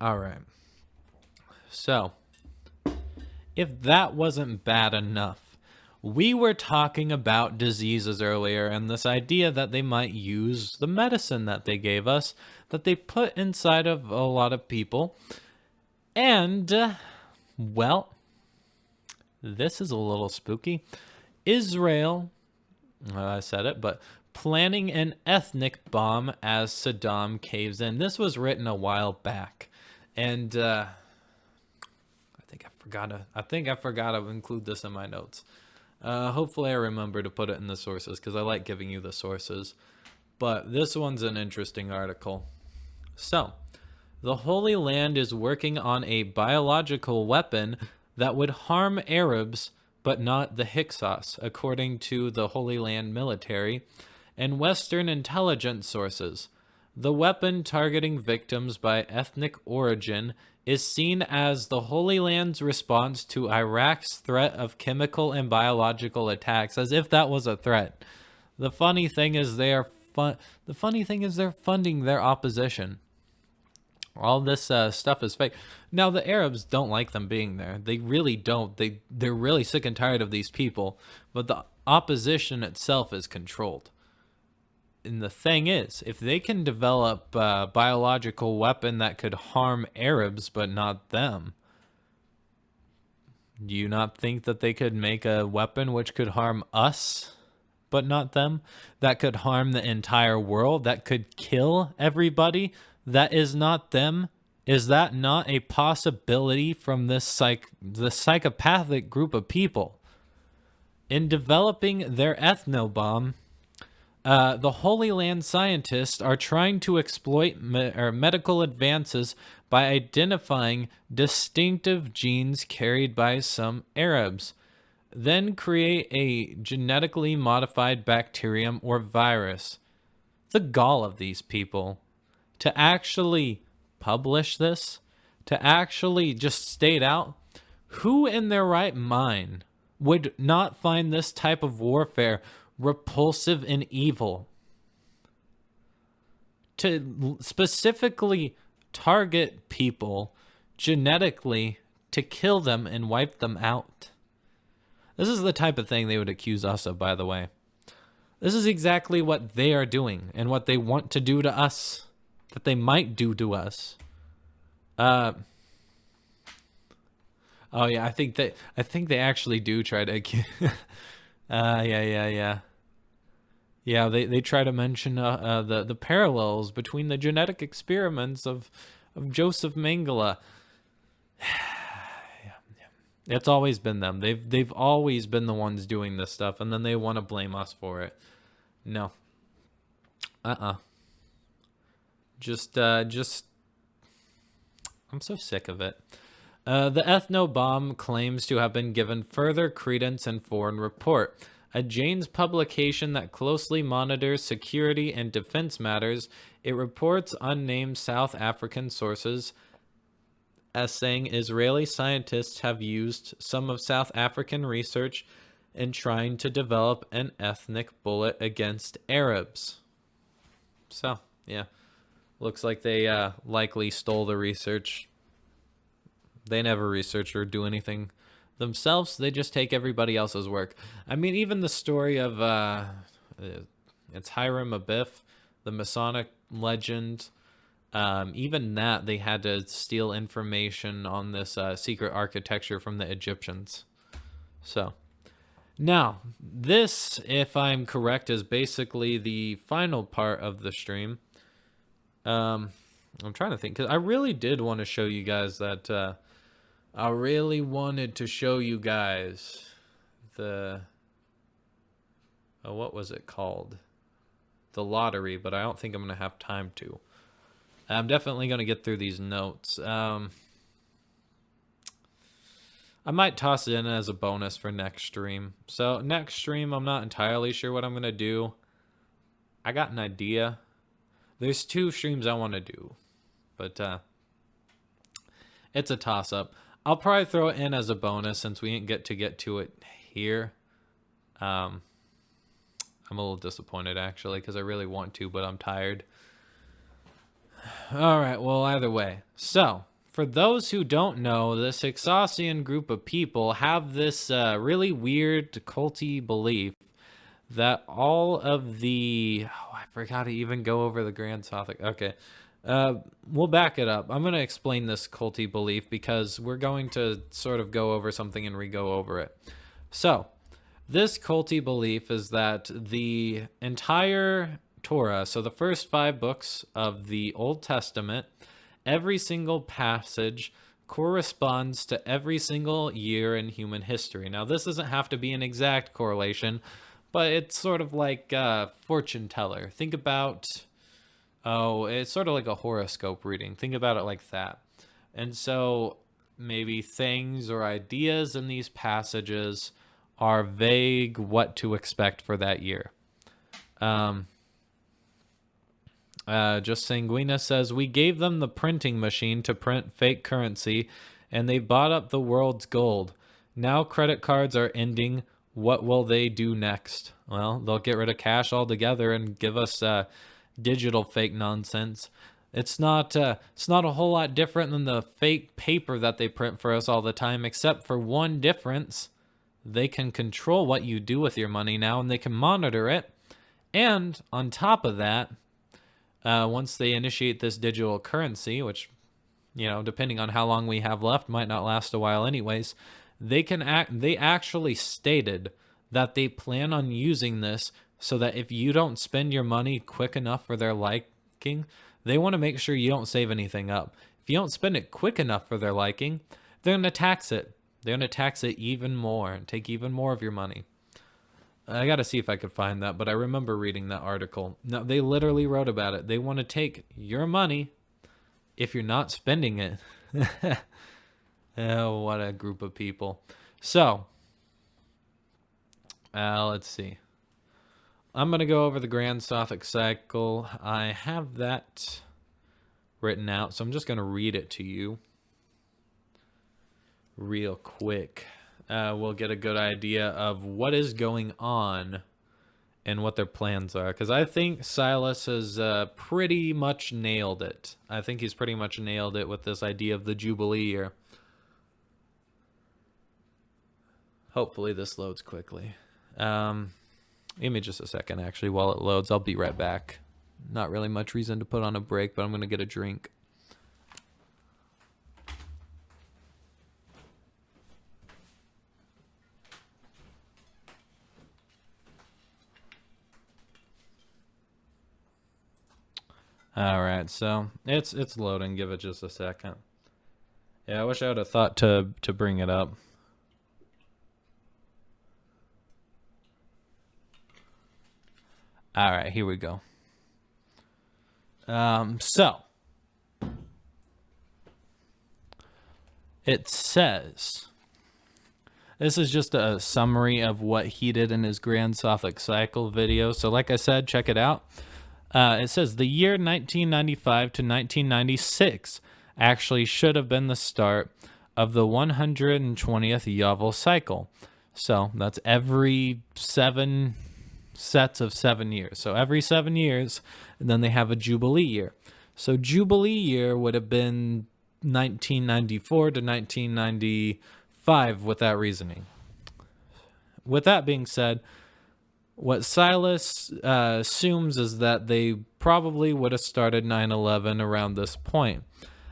All right. So, if that wasn't bad enough, we were talking about diseases earlier and this idea that they might use the medicine that they gave us, that they put inside of a lot of people. And, well, this is a little spooky. Israel, I said it, but planning an ethnic bomb as Saddam caves in. This was written a while back. And, I think I forgot to include this in my notes. Hopefully I remember to put it in the sources because I like giving you the sources. But this one's an interesting article. So, the Holy Land is working on a biological weapon that would harm Arabs, but not the Hyksos, according to the Holy Land military and Western intelligence sources. The weapon targeting victims by ethnic origin is seen as the Holy Land's response to Iraq's threat of chemical and biological attacks, as if that was a threat. The funny thing is they're funding their opposition. All this stuff is fake. Now, the Arabs don't like them being there. They really don't. They're really sick and tired of these people. But the opposition itself is controlled. And the thing is, if they can develop a biological weapon that could harm Arabs but not them, do you not think that they could make a weapon which could harm us but not them? That could harm the entire world? That could kill everybody? That is not them? Is that not a possibility from the psychopathic group of people? In developing their ethnobomb, the Holy Land scientists are trying to exploit medical advances by identifying distinctive genes carried by some Arabs, then create a genetically modified bacterium or virus. The gall of these people to actually publish this, to actually just state out, who in their right mind would not find this type of warfare repulsive and evil? To specifically target people genetically to kill them and wipe them out. This is the type of thing they would accuse us of, by the way. This is exactly what they are doing and what they want to do to us, that they might do to us. Oh yeah, I think they actually do try to yeah. Yeah, they try to mention the parallels between the genetic experiments of Joseph Mengele. Yeah. It's always been them. They've always been the ones doing this stuff, and then they want to blame us for it. No. Just I'm so sick of it. The ethnobomb claims to have been given further credence in Foreign Report, a Jane's publication that closely monitors security and defense matters. It reports unnamed South African sources as saying Israeli scientists have used some of South African research in trying to develop an ethnic bullet against Arabs. So, yeah. Looks like they likely stole the research. They never research or do anything themselves. They just take everybody else's work. I mean, even the story of it's Hiram Abiff, the Masonic legend. Even that, they had to steal information on this secret architecture from the Egyptians. So, now, this, if I'm correct, is basically the final part of the stream. I'm trying to think, because I really did want to show you guys that... I really wanted to show you guys the... what was it called? The lottery, but I don't think I'm going to have time to. I'm definitely going to get through these notes. I might toss it in as a bonus for next stream. So next stream, I'm not entirely sure what I'm going to do. I got an idea. There's 2 streams I want to do, but it's a toss-up. I'll probably throw it in as a bonus since we didn't get to it here. I'm a little disappointed, actually, because I really want to, but I'm tired. All right, well, either way. So, for those who don't know, this Hyksos group of people have this really weird culty belief that all of the... Oh, I forgot to even go over the Grand Sothic. Okay. We'll back it up. I'm going to explain this culty belief because we're going to sort of go over something and re-go over it. So, this culty belief is that the entire Torah, so the first 5 books of the Old Testament, every single passage corresponds to every single year in human history. Now, this doesn't have to be an exact correlation, but it's sort of like a fortune teller. Think about, it's sort of like a horoscope reading. Think about it like that. And so maybe things or ideas in these passages are vague what to expect for that year. Just Sanguina says, we gave them the printing machine to print fake currency, and they bought up the world's gold. Now credit cards are ending. What will they do next? Well, they'll get rid of cash altogether and give us digital fake nonsense. It's not a whole lot different than the fake paper that they print for us all the time, except for one difference. They can control what you do with your money now, and they can monitor it. And on top of that, once they initiate this digital currency, which, depending on how long we have left, might not last a while anyways, they actually stated that they plan on using this so that if you don't spend your money quick enough for their liking, they want to make sure you don't save anything up. If you don't spend it quick enough for their liking, they're going to tax it. They're going to tax it even more and take even more of your money. I got to see if I could find that, but I remember reading that article. No, they literally wrote about it. They want to take your money if you're not spending it. Oh, what a group of people. So, let's see. I'm going to go over the Grand Sothic cycle. I have that written out, so I'm just going to read it to you real quick. We'll get a good idea of what is going on and what their plans are. Because I think Silas has pretty much nailed it. I think he's pretty much nailed it with this idea of the Jubilee year. Hopefully this loads quickly. Give me just a second, actually, while it loads. I'll be right back. Not really much reason to put on a break, but I'm going to get a drink. All right, so it's loading. Give it just a second. Yeah, I wish I would have thought to bring it up. All right, here we go. So it says, this is just a summary of what he did in his Grand Sothic cycle video. So like I said, check it out. It says the year 1995 to 1996 actually should have been the start of the 120th Yovel cycle. So that's every 7 sets of 7 years. So every 7 years, and then they have a Jubilee year. So Jubilee year would have been 1994 to 1995 with that reasoning. With that being said, what Silas assumes is that they probably would have started 9/11 around this point.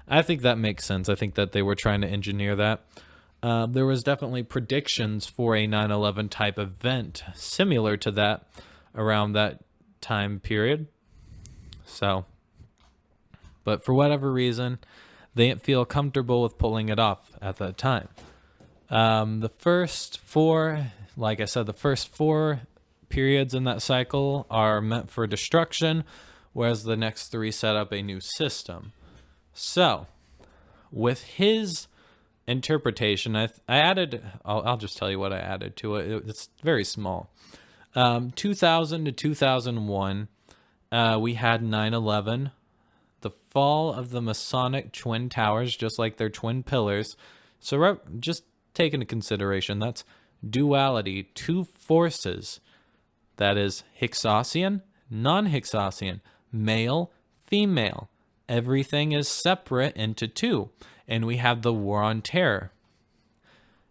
I think that makes sense. I think that they were trying to engineer that. There was definitely predictions for a 9/11 type event similar to that around that time period. So, but for whatever reason, they didn't feel comfortable with pulling it off at that time. The first 4, like I said, the first 4 periods in that cycle are meant for destruction, whereas the next 3 set up a new system. So, with his interpretation, I added, I'll just tell you what I added to it. It's very small. 2000 to 2001, we had 9/11, the fall of the Masonic Twin Towers, just like their twin pillars. So just take into consideration, that's duality, 2 forces. That is Hyksosian, non-Hyksosian, male, female. everything is separate into two. And we have the War on Terror.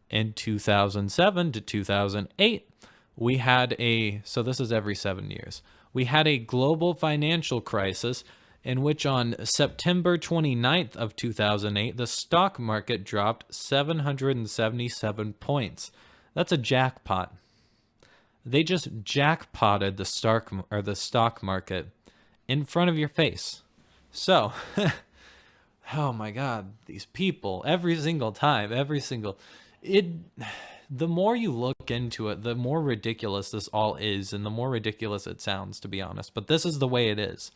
In 2007 to 2008, we had so this is every 7 years, we had a global financial crisis in which on September 29th of 2008, the stock market dropped 777 points. That's a jackpot. They just jackpotted the stock market in front of your face. So, oh my God, these people, every single time, the more you look into it, the more ridiculous this all is, and the more ridiculous it sounds, to be honest. But this is the way it is.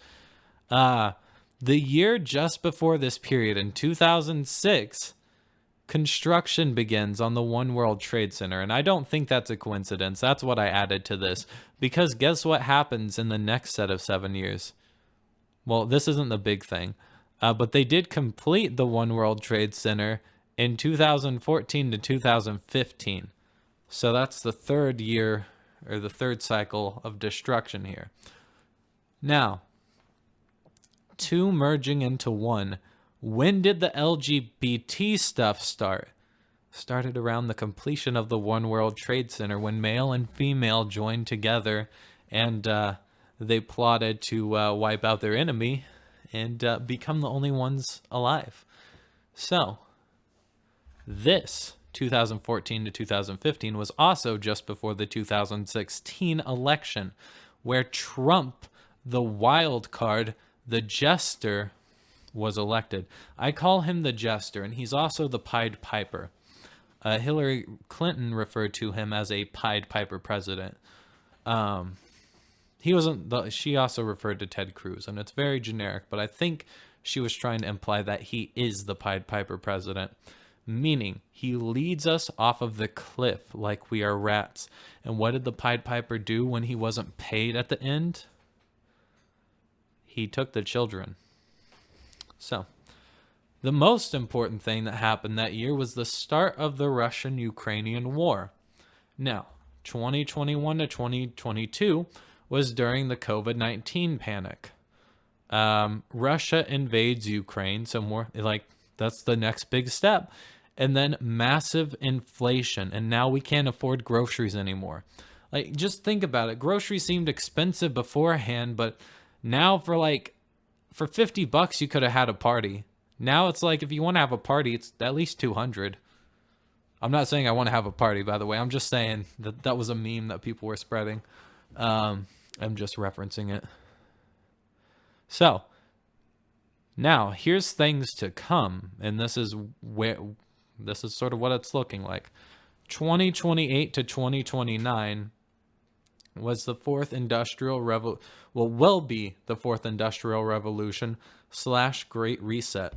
The year just before this period, in 2006, construction begins on the One World Trade Center. And I don't think that's a coincidence. That's what I added to this. Because guess what happens in the next set of 7 years? Well, this isn't the big thing. But they did complete the One World Trade Center in 2014 to 2015. So that's the third year, or the third cycle of destruction here. Now, two merging into one. When did the LGBT stuff start? Started around the completion of the One World Trade Center, when male and female joined together and they plotted to wipe out their enemy and become the only ones alive. So, this 2014 to 2015 was also just before the 2016 election, where Trump, the wild card, the jester, was elected. I call him the jester, and he's also the Pied Piper. Hillary Clinton referred to him as a Pied Piper president. She also referred to Ted Cruz, and it's very generic, but I think she was trying to imply that he is the Pied Piper president, meaning he leads us off of the cliff like we are rats. And what did the Pied Piper do when he wasn't paid at the end? He took the children. So, the most important thing that happened that year was the start of the Russian-Ukrainian war. Now, 2021 to 2022 was during the COVID-19 panic. Russia invades Ukraine, so that's the next big step. And then massive inflation, and now we can't afford groceries anymore. Like, just think about it. Groceries seemed expensive beforehand, but now for $50 you could have had a party. Now it's like, if you want to have a party, it's at least 200. I'm not saying I want to have a party, by the way. I'm just saying that was a meme that people were spreading. I'm just referencing it. So, now here's things to come, and this is sort of what it's looking like. 2028 to 2029 was the fourth industrial will be the fourth industrial revolution / Great Reset.